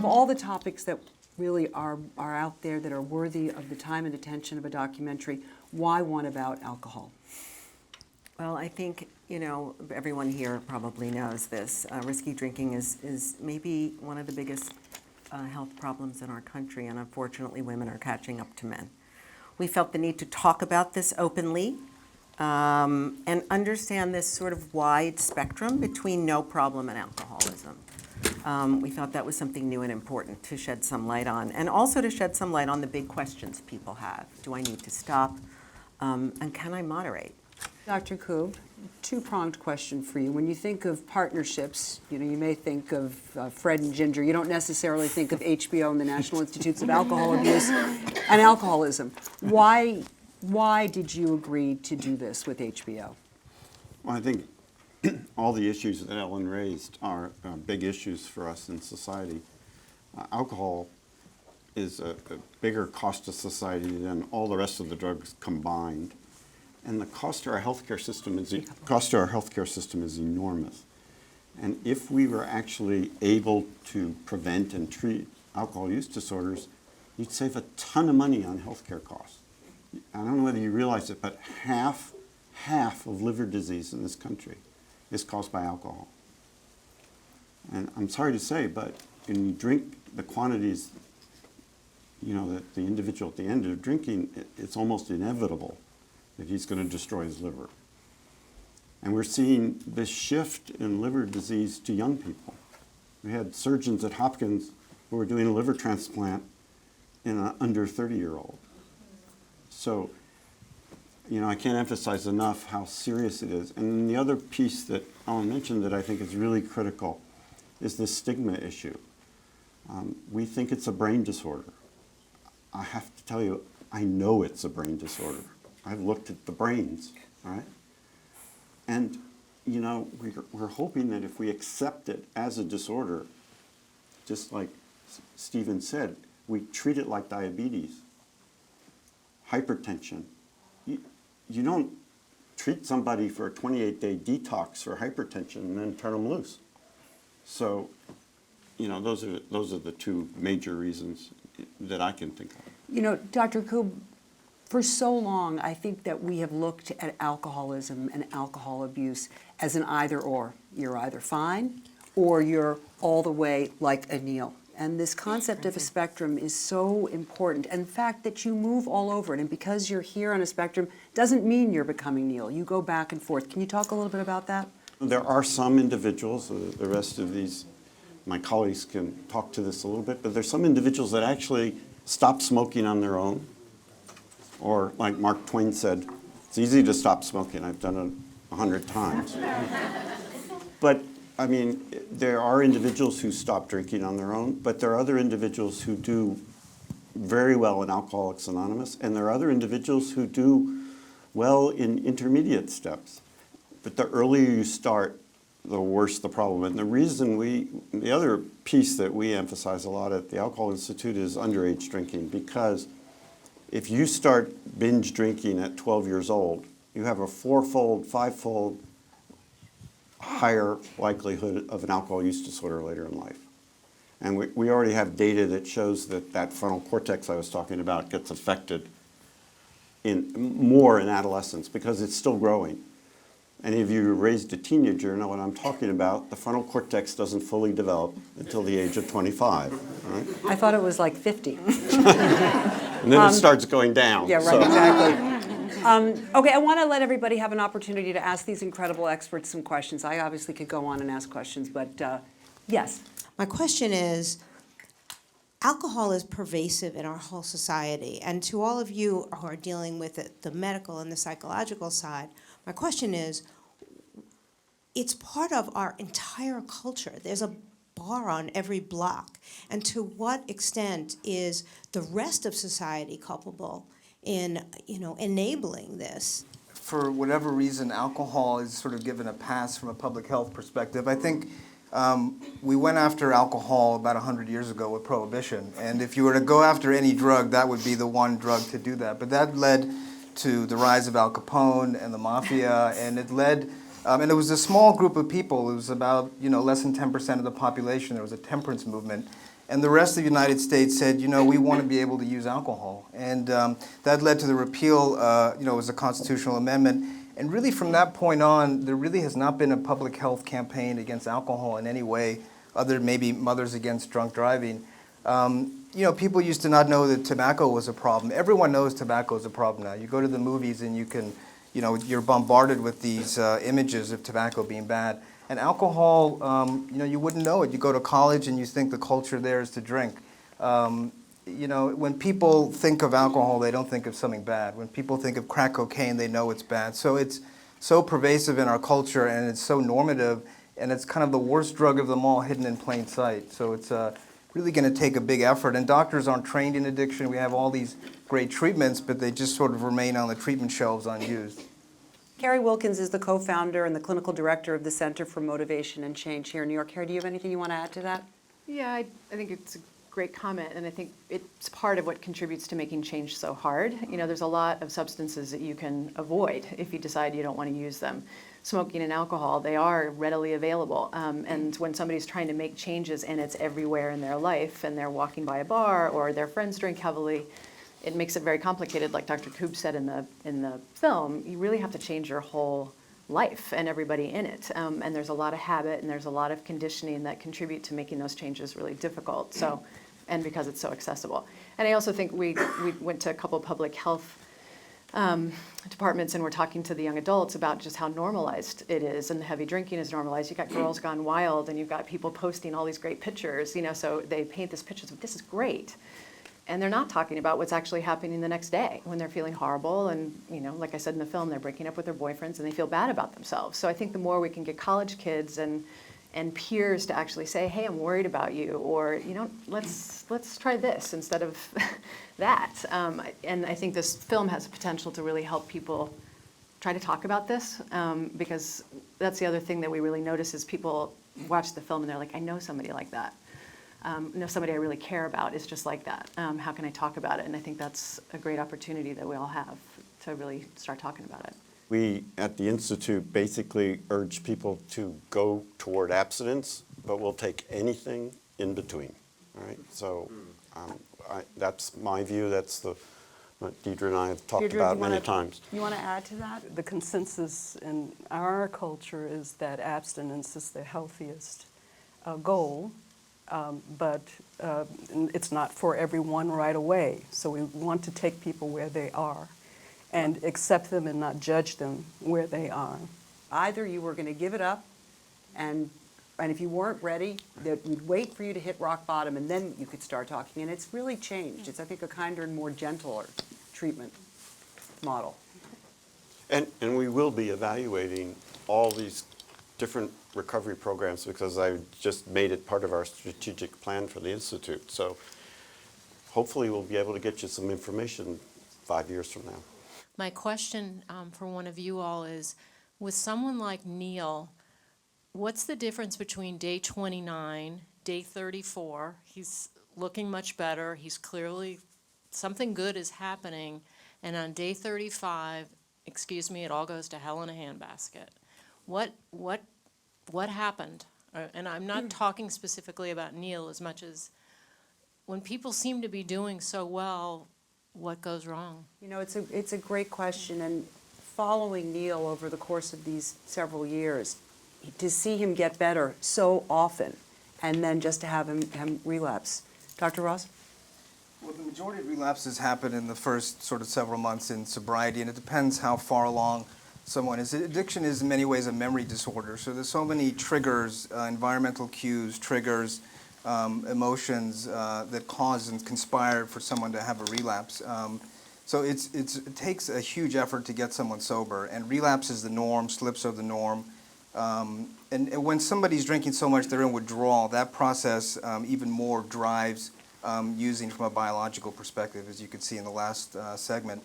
all the topics that really are out there that are worthy of the time and attention of a documentary, why one about alcohol? Well, I think, everyone here probably knows this. Risky drinking is maybe one of the biggest health problems in our country, and unfortunately women are catching up to men. We felt the need to talk about this openly and understand this sort of wide spectrum between no problem and alcoholism. We thought that was something new and important to shed some light on, and also to shed some light on the big questions people have. Do I need to stop? And can I moderate? Dr. Koob, two-pronged question for you. When you think of partnerships, you may think of Fred and Ginger. You don't necessarily think of HBO and the National Institutes of Alcohol Abuse and Alcoholism. Why did you agree to do this with HBO? Well, I think all the issues that Ellen raised are big issues for us in society. Alcohol is a bigger cost to society than all the rest of the drugs combined. And the cost to our healthcare system is enormous. And if we were actually able to prevent and treat alcohol use disorders, you'd save a ton of money on healthcare costs. I don't know whether you realize it, but half of liver disease in this country is caused by alcohol. And I'm sorry to say, but when you drink the quantities, that the individual at the end of drinking, it's almost inevitable that he's going to destroy his liver. And we're seeing this shift in liver disease to young people. We had surgeons at Hopkins who were doing a liver transplant in an under 30-year-old. So, I can't emphasize enough how serious it is. And the other piece that Ellen mentioned that I think is really critical is the stigma issue. We think it's a brain disorder. I have to tell you, I know it's a brain disorder. I've looked at the brains, all right? And, we're hoping that if we accept it as a disorder, just like Stephen said, we treat it like diabetes, hypertension. You don't treat somebody for a 28-day detox for hypertension and then turn them loose. So, those are the two major reasons that I can think of. Dr. Koob, for so long, I think that we have looked at alcoholism and alcohol abuse as an either-or. You're either fine or you're all the way like a Neil. And this concept of a spectrum is so important. And the fact that you move all over it, and because you're here on a spectrum, doesn't mean you're becoming Neil. You go back and forth. Can you talk a little bit about that? There are some individuals, the rest of my colleagues can talk to this a little bit, but there's some individuals that actually stop smoking on their own. Or like Mark Twain said, it's easy to stop smoking. I've done it 100 times. But, there are individuals who stop drinking on their own, but there are other individuals who do very well in Alcoholics Anonymous, and there are other individuals who do well in intermediate steps. But the earlier you start, the worse the problem. And the other piece that we emphasize a lot at the Alcohol Institute is underage drinking, because if you start binge drinking at 12 years old, you have a 4-fold, 5-fold higher likelihood of an alcohol use disorder later in life. And we already have data that shows that frontal cortex I was talking about gets affected more in adolescence because it's still growing. Any of you who raised a teenager know what I'm talking about. The frontal cortex doesn't fully develop until the age of 25. Right? I thought it was like 50. And then it starts going down. Yeah, right, exactly. Okay, I want to let everybody have an opportunity to ask these incredible experts some questions. I obviously could go on and ask questions, but yes. My question is, alcohol is pervasive in our whole society, and to all of you who are dealing with it, the medical and the psychological side, my question is, it's part of our entire culture. There's a bar on every block. And to what extent is the rest of society culpable in, enabling this? For whatever reason, alcohol is sort of given a pass from a public health perspective. I think we went after alcohol about 100 years ago with Prohibition. And if you were to go after any drug, that would be the one drug to do that. But that led to the rise of Al Capone and the mafia, and it led, and it was a small group of people. It was about, less than 10% of the population. There was a temperance movement, And the rest of the United States said, you know, we want to be able to use alcohol. And that led to the repeal, you know, it was a constitutional amendment. And really from that point on, there really has not been a public health campaign against alcohol in any way, other than maybe Mothers Against Drunk Driving. You know, people used to not know that tobacco was a problem. Everyone knows tobacco is a problem now. You go to the movies and you can, you know, you're bombarded with these images of tobacco being bad. And alcohol, you know, you wouldn't know it. You go to college and you think the culture there is to drink. You know, when people think of alcohol, they don't think of something bad. When people think of crack cocaine, they know it's bad. So it's so pervasive in our culture, and it's so normative, and it's kind of the worst drug of them all, hidden in plain sight. So it's really going to take a big effort. And doctors aren't trained in addiction. We have all these great treatments, but they just sort of remain on the treatment shelves unused. Carrie Wilkins is the co-founder and the clinical director of the Center for Motivation and Change here in New York. Carrie, do you have anything you want to add to that? Yeah, I think it's a great comment, and I think it's part of what contributes to making change so hard. You know, there's a lot of substances that you can avoid if you decide you don't want to use them. Smoking and alcohol, they are readily available, and when somebody's trying to make changes and it's everywhere in their life, and they're walking by a bar or their friends drink heavily, it makes it very complicated. Like Dr. Koob said in the film, you really have to change your whole life and everybody in it. And there's a lot of habit and there's a lot of conditioning that contribute to making those changes really difficult. So, and because it's so accessible. And I also think we went to a couple public health departments and we're talking to the young adults about just how normalized it is, and the heavy drinking is normalized. You've got Girls Gone Wild and you've got people posting all these great pictures, you know, so they paint this picture of this is great. And they're not talking about what's actually happening the next day when they're feeling horrible. And, you know, like I said in the film, they're breaking up with their boyfriends and they feel bad about themselves. So I think the more we can get college kids and peers to actually say, hey, I'm worried about you, or, you know, let's try this instead of that. And I think this film has the potential to really help people try to talk about this, because that's the other thing that we really notice is people watch the film and they're like, I know somebody like that. Know somebody I really care about is just like that. How can I talk about it? And I think that's a great opportunity that we all have to really start talking about it. We at the Institute basically urge people to go toward abstinence, but we'll take anything in between. All right, so that's my view. That's what Deidre and I have talked Deirdre, about many times. You want to add to that? The consensus in our culture is that abstinence is the healthiest goal, but it's not for everyone right away. So we want to take people where they are and accept them and not judge them where they are. Either you were going to give it up, and if you weren't ready, that we'd wait for you to hit rock bottom, and then you could start talking. And it's really changed. It's, I think, a kinder and more gentler treatment model. And we will be evaluating all these different recovery programs because I just made it part of our strategic plan for the Institute. So hopefully we'll be able to get you some information 5 years from now. My question for one of you all is, with someone like Neil, what's the difference between day 29, day 34? He's looking much better. He's clearly, something good is happening. And on day 35, excuse me, it all goes to hell in a handbasket. What happened? And I'm not talking specifically about Neil as much as when people seem to be doing so well, what goes wrong? You know, it's a great question, and following Neil over the course of these several years, to see him get better so often, and then just to have him relapse. Dr. Ross? Well, the majority of relapses happen in the first sort of several months in sobriety, and it depends how far along someone is. Addiction is in many ways a memory disorder, so there's so many triggers, environmental cues, triggers, emotions that cause and conspire for someone to have a relapse. So it takes a huge effort to get someone sober, and relapse is the norm, slips are the norm. And when somebody's drinking so much they're in withdrawal, that process even more drives using from a biological perspective, as you could see in the last segment.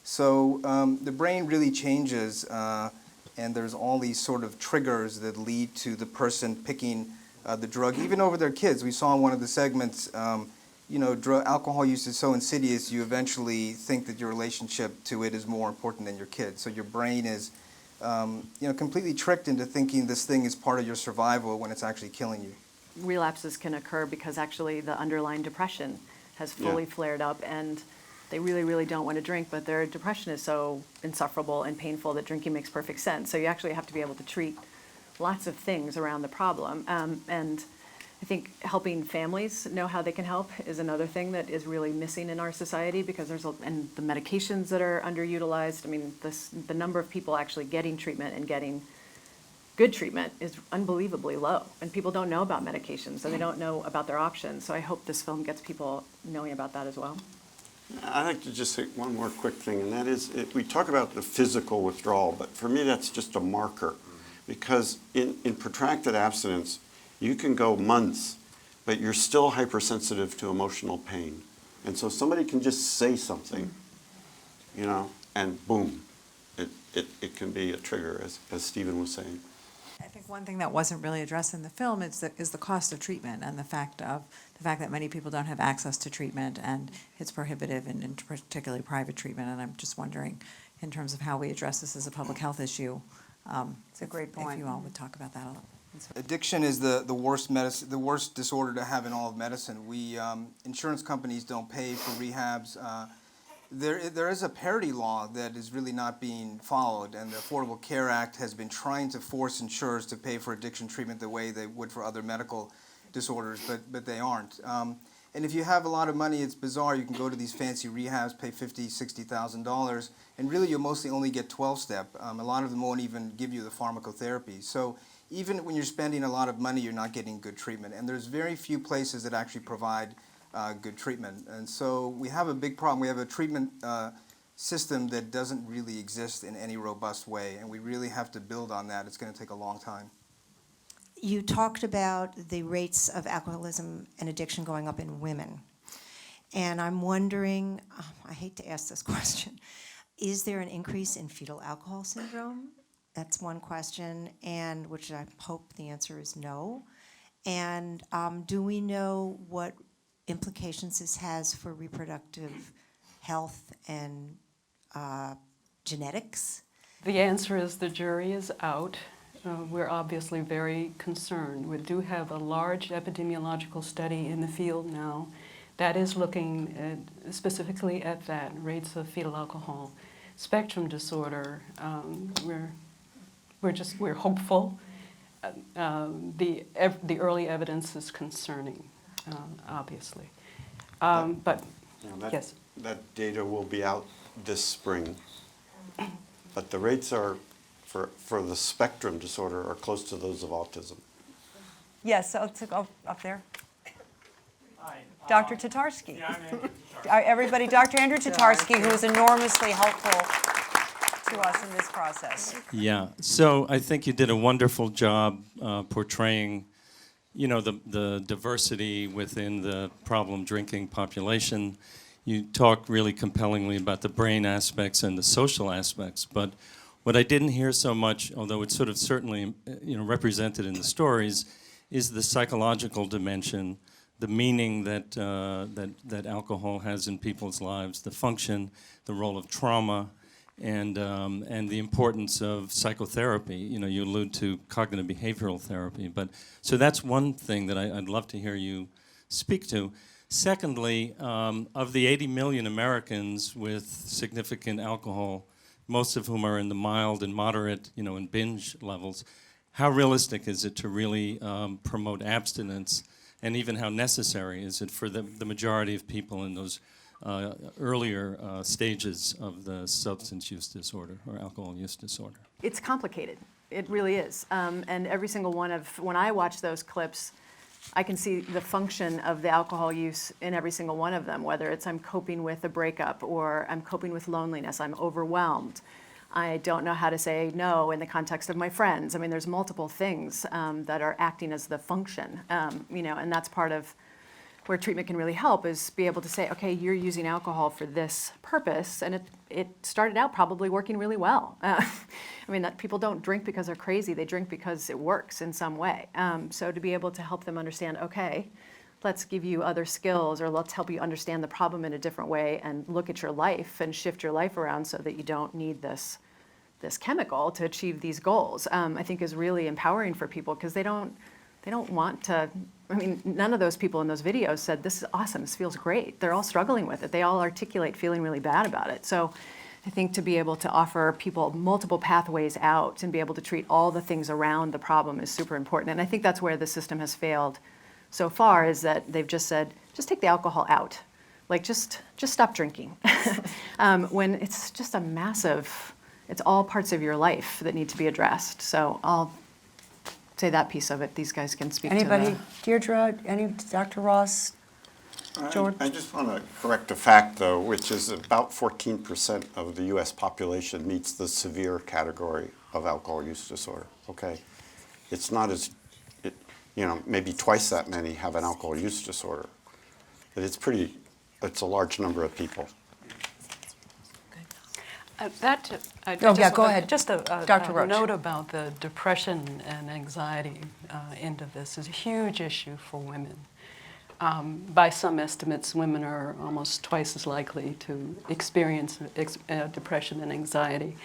So the brain really changes, and there's all these sort of triggers that lead to the person picking the drug, even over their kids. We saw in one of the segments, you know, alcohol use is so insidious, you eventually think that your relationship to it is more important than your kids. So your brain is, you know, completely tricked into thinking this thing is part of your survival when it's actually killing you. relapses can occur because actually the underlying depression has fully Yeah. flared up, and they really, really don't want to drink, but their depression is so insufferable and painful that drinking makes perfect sense. So you actually have to be able to treat lots of things around the problem. And I think helping families know how they can help is another thing that is really missing in our society, because and the medications that are underutilized. I mean, the number of people actually getting treatment and getting good treatment is unbelievably low. And people don't know about medications, and they don't know about their options. So I hope this film gets people knowing about that as well. I'd like to just say one more quick thing, and that is, we talk about the physical withdrawal, but for me that's just a marker. Because in protracted abstinence, you can go months, but you're still hypersensitive to emotional pain. And so somebody can just say something, you know, and boom, it can be a trigger, as Stephen was saying. I think one thing that wasn't really addressed in the film is the cost of treatment, and the fact that many people don't have access to treatment, and it's prohibitive, and particularly private treatment. And I'm just wondering, in terms of how we address this as a public health issue, It's a great point. if you all would talk about that a little. Addiction is the worst medicine, the worst disorder to have in all of medicine. We insurance companies don't pay for rehabs. There is a parity law that is really not being followed, and the Affordable Care Act has been trying to force insurers to pay for addiction treatment the way they would for other medical disorders, but they aren't. And if you have a lot of money, it's bizarre. You can go to these fancy rehabs, pay $50,000, $60,000, and really you'll mostly only get 12-step. A lot of them won't even give you the pharmacotherapy. So even when you're spending a lot of money, you're not getting good treatment. And there's very few places that actually provide good treatment. And so we have a big problem. We have a treatment system that doesn't really exist in any robust way, and we really have to build on that. It's going to take a long time. You talked about the rates of alcoholism and addiction going up in women. And I'm wondering, I hate to ask this question, is there an increase in fetal alcohol syndrome? That's one question, and which I hope the answer is no. And do we know what implications this has for reproductive health and genetics? The answer is the jury is out. We're obviously very concerned. We do have a large epidemiological study in the field now that is looking specifically at that, rates of fetal alcohol spectrum disorder. We're hopeful. The early evidence is concerning, obviously. But You know, yes. that data will be out this spring, but the rates are, for the spectrum disorder, are close to those of autism. Yes, so to go up there. Hi. Dr. Tatarsky. Yeah, I'm Andrew Tatarsky. Everybody, Dr. Andrew Tatarsky, who was enormously helpful to us in this process. Yeah, so I think you did a wonderful job portraying, you know, the diversity within the problem drinking population. You talk really compellingly about the brain aspects and the social aspects, but what I didn't hear so much, although it's sort of certainly represented in the stories, is the psychological dimension, the meaning that alcohol has in people's lives, the function, the role of trauma, and the importance of psychotherapy. You know, you allude to cognitive behavioral therapy, but so that's one thing that I'd love to hear you speak to. Secondly, of the 80 million Americans with significant alcohol, most of whom are in the mild and moderate, and binge levels, how realistic is it to really promote abstinence, and even how necessary is it for the majority of people in those earlier stages of the substance use disorder or alcohol use disorder? It's complicated. It really is. And every single when I watch those clips, I can see the function of the alcohol use in every single one of them, whether it's I'm coping with a breakup or I'm coping with loneliness, I'm overwhelmed. I don't know how to say no in the context of my friends. I mean, there's multiple things that are acting as the function, and that's part of where treatment can really help, is be able to say, okay, you're using alcohol for this purpose, and it started out probably working really well. I mean, that people don't drink because they're crazy, they drink because it works in some way. So to be able to help them understand, okay, let's give you other skills, or let's help you understand the problem in a different way and look at your life and shift your life around so that you don't need this chemical to achieve these goals, I think is really empowering for people, because they don't want to I mean, none of those people in those videos said, this is awesome, this feels great. They're all struggling with it. They all articulate feeling really bad about it. So I think to be able to offer people multiple pathways out and be able to treat all the things around the problem is super important. And I think that's where the system has failed so far, is that they've just said, just take the alcohol out. Like, just stop drinking. When it's just a massive, it's all parts of your life that need to be addressed. So I'll say that piece of it. These guys can speak to Anybody, the... Deirdre, any, Dr. Ross? George? I just want to correct a fact, though, which is about 14% of the U.S. population meets the severe category of alcohol use disorder, okay? It's not as, maybe twice that many have an alcohol use disorder. But it's a large number of people. Go ahead. Just Dr. a Roach. note about the depression and anxiety end of this is a huge issue for women. By some estimates, women are almost twice as likely to experience depression and anxiety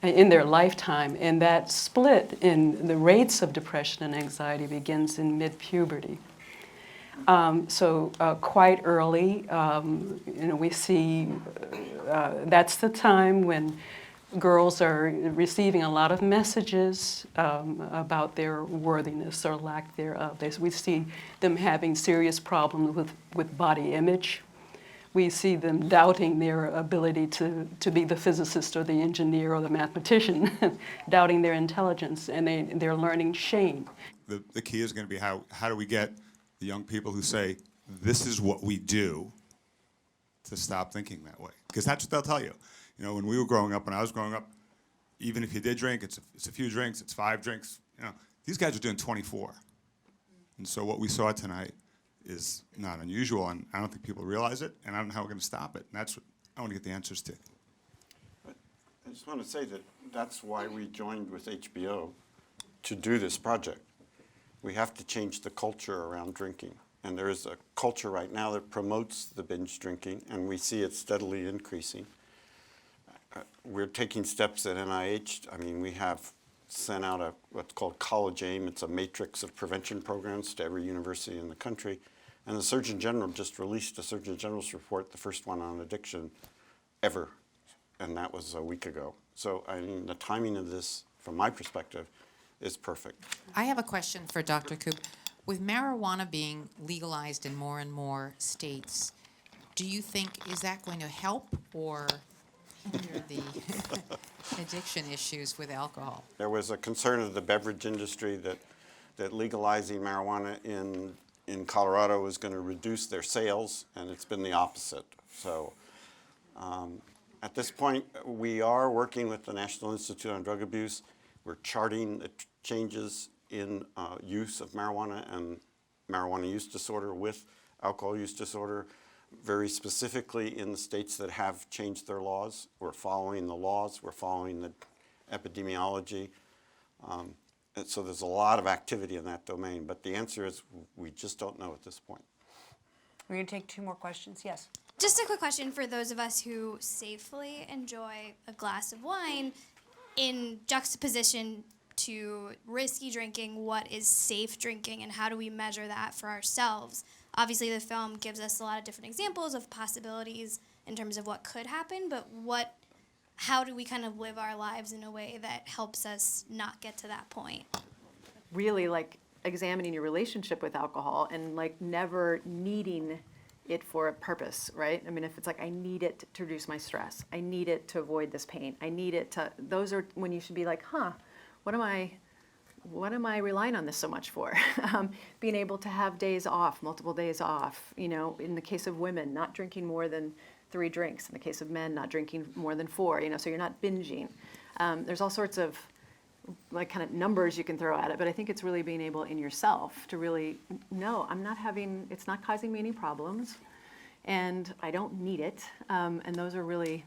in their lifetime, and that split in the rates of depression and anxiety begins in mid-puberty. So quite early, we see that's the time when girls are receiving a lot of messages about their worthiness or lack thereof. We see them having serious problems with body image. We see them doubting their ability to be the physicist or the engineer or the mathematician, doubting their intelligence, and they're learning shame. The key is going to be how do we get the young people who say, this is what we do, to stop thinking that way. Because that's what they'll tell you. When we were growing up, when I was growing up, even if you did drink, it's a few drinks, it's 5 drinks. These guys are doing 24. And so what we saw tonight is not unusual, and I don't think people realize it, and I don't know how we're going to stop it. And that's what I want to get the answers to. I just want to say that that's why we joined with HBO to do this project. We have to change the culture around drinking. And there is a culture right now that promotes the binge drinking, and we see it steadily increasing. We're taking steps at NIH. I mean, we have sent out what's called College AIM. It's a matrix of prevention programs to every university in the country. And the Surgeon General just released a Surgeon General's report, the first one on addiction ever, and that was a week ago. So, I mean, the timing of this, from my perspective, is perfect. I have a question for Dr. Coop. With marijuana being legalized in more and more states, do you think, is that going to help or hinder the addiction issues with alcohol? There was a concern of the beverage industry that legalizing marijuana in Colorado was going to reduce their sales, and it's been the opposite. So at this point, we are working with the National Institute on Drug Abuse. We're charting the changes in use of marijuana and marijuana use disorder with alcohol use disorder, very specifically in the states that have changed their laws. We're following the laws, we're following the epidemiology. And so there's a lot of activity in that domain, but the answer is we just don't know at this point. We're going to take 2 more questions. Yes. Just a quick question for those of us who safely enjoy a glass of wine in juxtaposition to risky drinking. What is safe drinking, and how do we measure that for ourselves? Obviously, the film gives us a lot of different examples of possibilities in terms of what could happen, but how do we kind of live our lives in a way that helps us not get to that point? Really, like, examining your relationship with alcohol and, like, never needing it for a purpose, right? I mean, if it's like, I need it to reduce my stress, I need it to avoid this pain, I need it to, those are when you should be like, what am I relying on this so much for? Being able to have days off, multiple days off, in the case of women, not drinking more than 3 drinks. In the case of men, not drinking more than 4, so you're not binging. There's all sorts of like kind of numbers you can throw at it, but I think it's really being able in yourself to really know, it's not causing me any problems, and I don't need it. And those are really,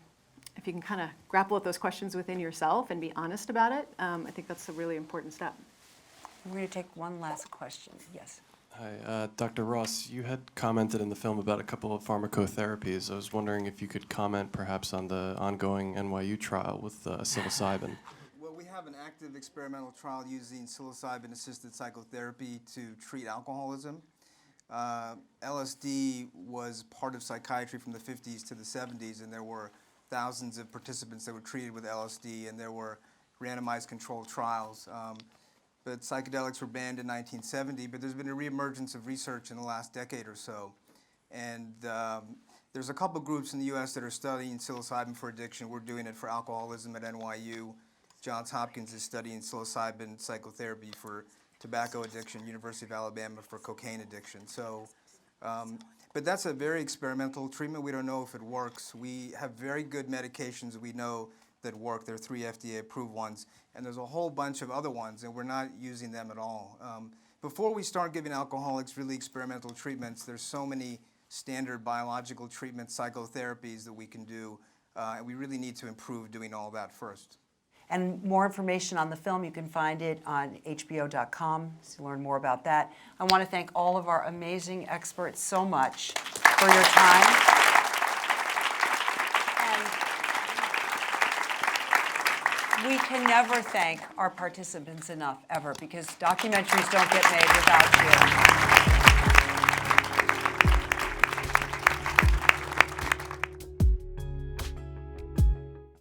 if you can kind of grapple with those questions within yourself and be honest about it, I think that's a really important step. We're going to take one last question. Yes. Hi, Dr. Ross, you had commented in the film about a couple of pharmacotherapies. I was wondering if you could comment perhaps on the ongoing NYU trial with psilocybin. Well, we have an active experimental trial using psilocybin-assisted psychotherapy to treat alcoholism. LSD was part of psychiatry from the 50s to the 70s, and there were thousands of participants that were treated with LSD, and there were randomized controlled trials. But psychedelics were banned in 1970, but there's been a reemergence of research in the last decade or so. And there's a couple groups in the US that are studying psilocybin for addiction. We're doing it for alcoholism at NYU. Johns Hopkins is studying psilocybin psychotherapy for tobacco addiction, University of Alabama for cocaine addiction. So, but that's a very experimental treatment. We don't know if it works. We have very good medications we know that work. There are 3 FDA-approved ones, and there's a whole bunch of other ones, and we're not using them at all. Before we start giving alcoholics really experimental treatments, there's so many standard biological treatments, psychotherapies that we can do, and we really need to improve doing all that first. And more information on the film, you can find it on HBO.com to learn more about that. I want to thank all of our amazing experts so much for your time. We can never thank our participants enough, ever, because documentaries don't get made without you.